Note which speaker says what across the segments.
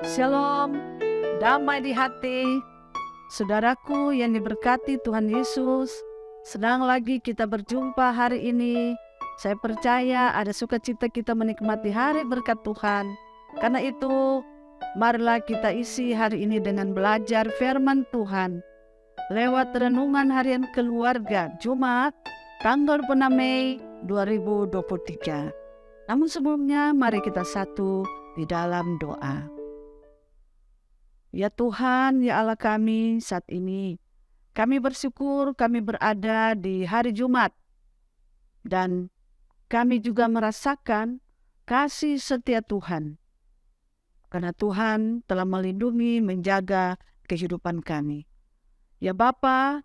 Speaker 1: Shalom, damai di hati. Saudaraku yang diberkati Tuhan Yesus, senang lagi kita berjumpa hari ini. Saya percaya ada sukacita kita menikmati hari berkat Tuhan. Karena itu, marilah kita isi hari ini dengan belajar firman Tuhan lewat renungan harian keluarga Jumat tanggal 6 Mei 2023. Namun sebelumnya mari kita satu di dalam doa. Ya Tuhan, ya Allah kami, saat ini kami bersyukur kami berada di hari Jumat. Dan kami juga merasakan kasih setia Tuhan. Karena Tuhan telah melindungi, menjaga kehidupan kami. Ya Bapa,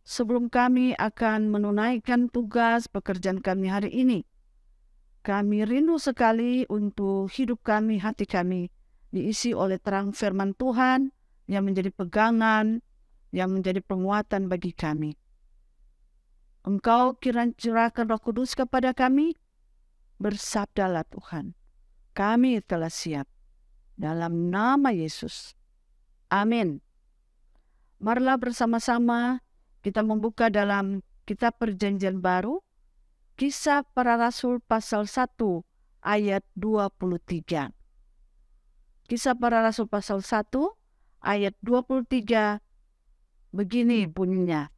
Speaker 1: sebelum kami akan menunaikan tugas pekerjaan kami hari ini, kami rindu sekali untuk hidup kami, hati kami, diisi oleh terang firman Tuhan yang menjadi pegangan, yang menjadi penguatan bagi kami. Engkau curahkan Roh Kudus kepada kami, bersabdalah Tuhan, kami telah siap. Dalam nama Yesus. Amin. Marilah bersama-sama kita membuka dalam Kitab Perjanjian Baru, Kisah Para Rasul pasal 1 ayat 23. Kisah Para Rasul pasal 1 ayat 23 begini bunyinya.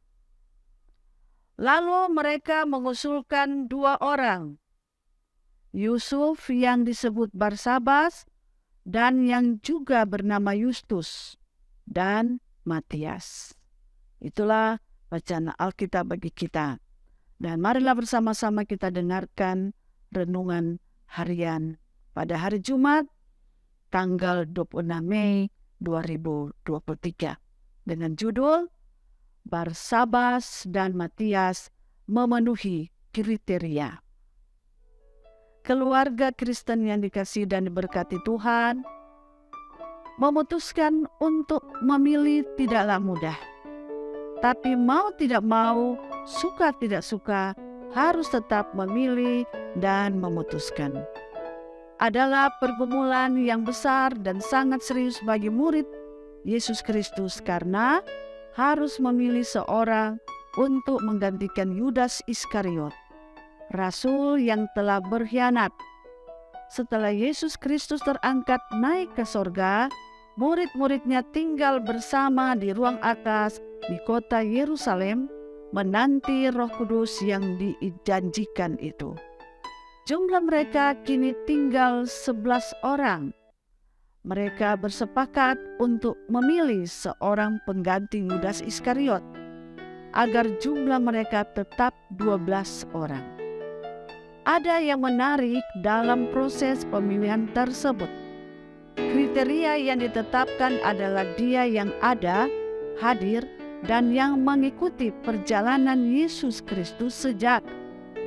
Speaker 1: Lalu mereka mengusulkan dua orang, Yusuf yang disebut Barsabas dan yang juga bernama Yustus dan Matias. Itulah bacaan Alkitab bagi kita. Dan marilah bersama-sama kita dengarkan renungan harian pada hari Jumat tanggal 26 Mei 2023 dengan judul Barsabas dan Matias memenuhi kriteria. Keluarga Kristen yang dikasihi dan diberkati Tuhan, memutuskan untuk memilih tidaklah mudah. Tapi mau tidak mau, suka tidak suka, harus tetap memilih dan memutuskan. Adalah pergumulan yang besar dan sangat serius bagi murid Yesus Kristus karena harus memilih seorang untuk menggantikan Yudas Iskariot, rasul yang telah berkhianat. Setelah Yesus Kristus terangkat naik ke sorga, murid-muridnya tinggal bersama di ruang atas di kota Yerusalem, menanti Roh Kudus yang dijanjikan itu. Jumlah mereka kini tinggal 11 orang. Mereka bersepakat untuk memilih seorang pengganti Yudas Iskariot, agar jumlah mereka tetap 12 orang. Ada yang menarik dalam proses pemilihan tersebut. Kriteria yang ditetapkan adalah dia yang ada, hadir, dan yang mengikuti perjalanan Yesus Kristus sejak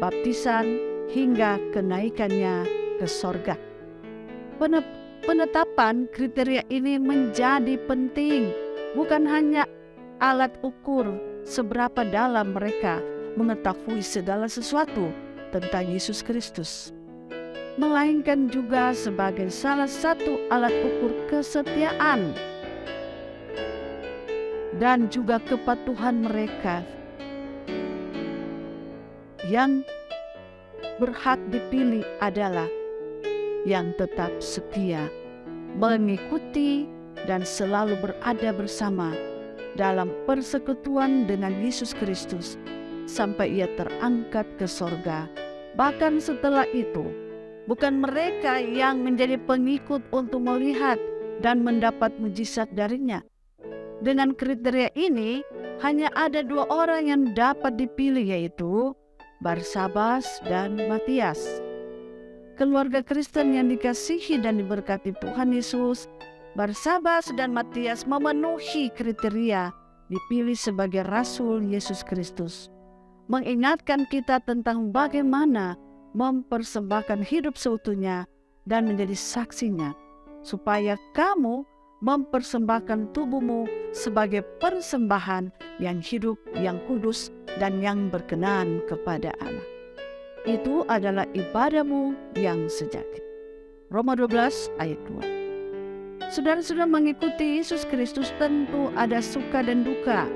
Speaker 1: baptisan hingga kenaikannya ke sorga. Penetapan kriteria ini menjadi penting, bukan hanya alat ukur seberapa dalam mereka mengetahui segala sesuatu tentang Yesus Kristus, melainkan juga sebagai salah satu alat ukur kesetiaan dan juga kepatuhan mereka yang berhak dipilih adalah yang tetap setia, mengikuti dan selalu berada bersama dalam persekutuan dengan Yesus Kristus sampai ia terangkat ke sorga. Bahkan setelah itu, bukan mereka yang menjadi pengikut untuk melihat dan mendapat mujizat darinya. Dengan kriteria ini, hanya ada dua orang yang dapat dipilih, yaitu Barsabas dan Matias. Keluarga Kristen yang dikasihi dan diberkati Tuhan Yesus, Barsabas dan Matias memenuhi kriteria dipilih sebagai Rasul Yesus Kristus. Mengingatkan kita tentang bagaimana mempersembahkan hidup seutuhnya dan menjadi saksinya, supaya kamu mempersembahkan tubuhmu sebagai persembahan yang hidup, yang kudus, dan yang berkenan kepada Allah. Itu adalah ibadahmu yang sejati. Roma 12 ayat 2. Saudara-saudara, mengikuti Yesus Kristus tentu ada suka dan duka.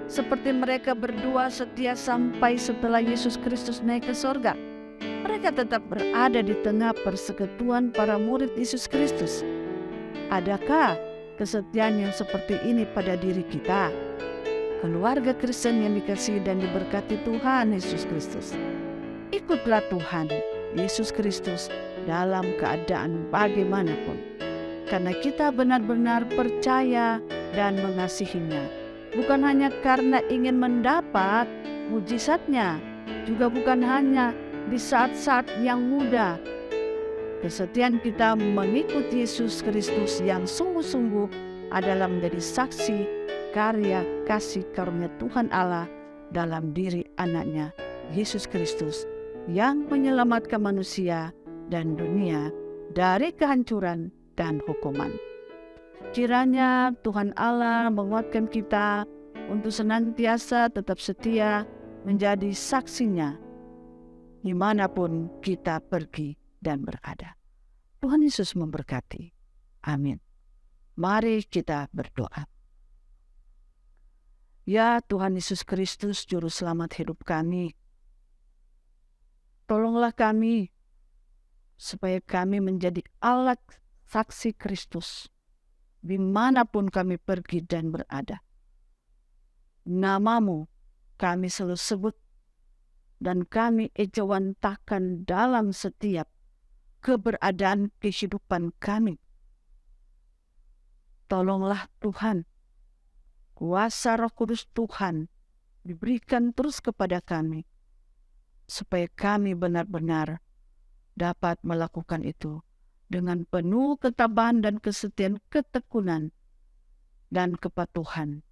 Speaker 1: Seperti mereka berdua setia sampai setelah Yesus Kristus naik ke sorga. Mereka tetap berada di tengah persekutuan para murid Yesus Kristus. Adakah kesetiaan yang seperti ini pada diri kita? Keluarga Kristen yang dikasihi dan diberkati Tuhan Yesus Kristus. Ikutlah Tuhan Yesus Kristus dalam keadaan bagaimanapun. Karena kita benar-benar percaya dan mengasihinya. Bukan hanya karena ingin mendapat mujizatnya, juga bukan hanya di saat-saat yang mudah. Kesetiaan kita mengikuti Yesus Kristus yang sungguh-sungguh adalah menjadi saksi karya kasih karunia Tuhan Allah dalam diri anaknya Yesus Kristus yang menyelamatkan manusia dan dunia dari kehancuran dan hukuman. Kiranya Tuhan Allah menguatkan kita untuk senantiasa tetap setia menjadi saksinya dimanapun kita pergi dan berada. Tuhan Yesus memberkati. Amin. Mari kita berdoa. Ya Tuhan Yesus Kristus, Juru Selamat hidup kami, tolonglah kami supaya kami menjadi alat saksi Kristus dimanapun kami pergi dan berada. Namamu kami selalu sebut dan kami ejawantahkan dalam setiap keberadaan kehidupan kami. Tolonglah Tuhan, kuasa Roh Kudus Tuhan diberikan terus kepada kami, supaya kami benar-benar dapat melakukan itu dengan penuh ketabahan dan kesetiaan, ketekunan dan kepatuhan,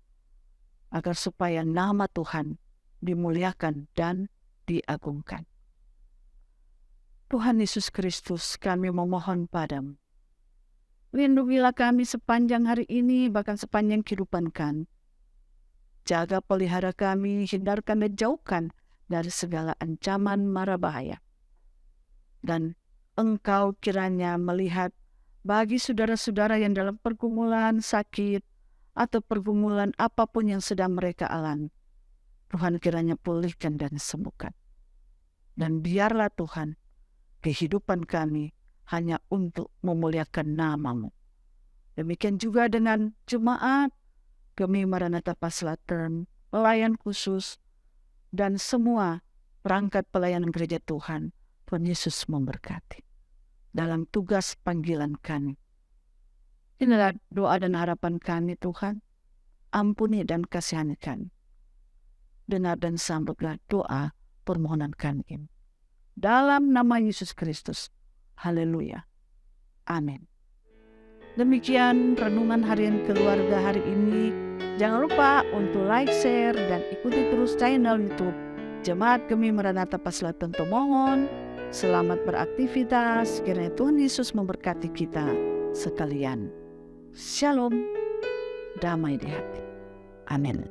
Speaker 1: agar supaya nama Tuhan dimuliakan dan diagungkan. Tuhan Yesus Kristus, kami memohon padamu, lindungilah kami sepanjang hari ini, bahkan sepanjang kehidupan kami. Jaga pelihara kami, hindarkan dan jauhkan dari segala ancaman mara bahaya. Dan Engkau kiranya melihat bagi saudara-saudara yang dalam pergumulan sakit atau pergumulan apapun yang sedang mereka alami. Tuhan kiranya pulihkan dan sembuhkan. Dan biarlah Tuhan, kehidupan kami hanya untuk memuliakan nama-Mu. Demikian juga dengan jemaat Gemi Maranatha Paslaton, pelayan khusus, dan semua perangkat pelayanan gereja Tuhan. Tuhan Yesus memberkati dalam tugas panggilan kami. Inilah doa dan harapan kami Tuhan. Ampuni dan kasihani kami. Dengar dan sambutlah doa permohonan kami. Dalam nama Yesus Kristus. Haleluya. Amin. Demikian renungan harian keluarga hari ini. Jangan lupa untuk like, share, dan ikuti terus channel YouTube Jemaat Gemi Maranatha Paslaton Tomohon. Selamat beraktivitas. Kiranya Tuhan Yesus memberkati kita sekalian. Shalom. Damai di hati. Amin.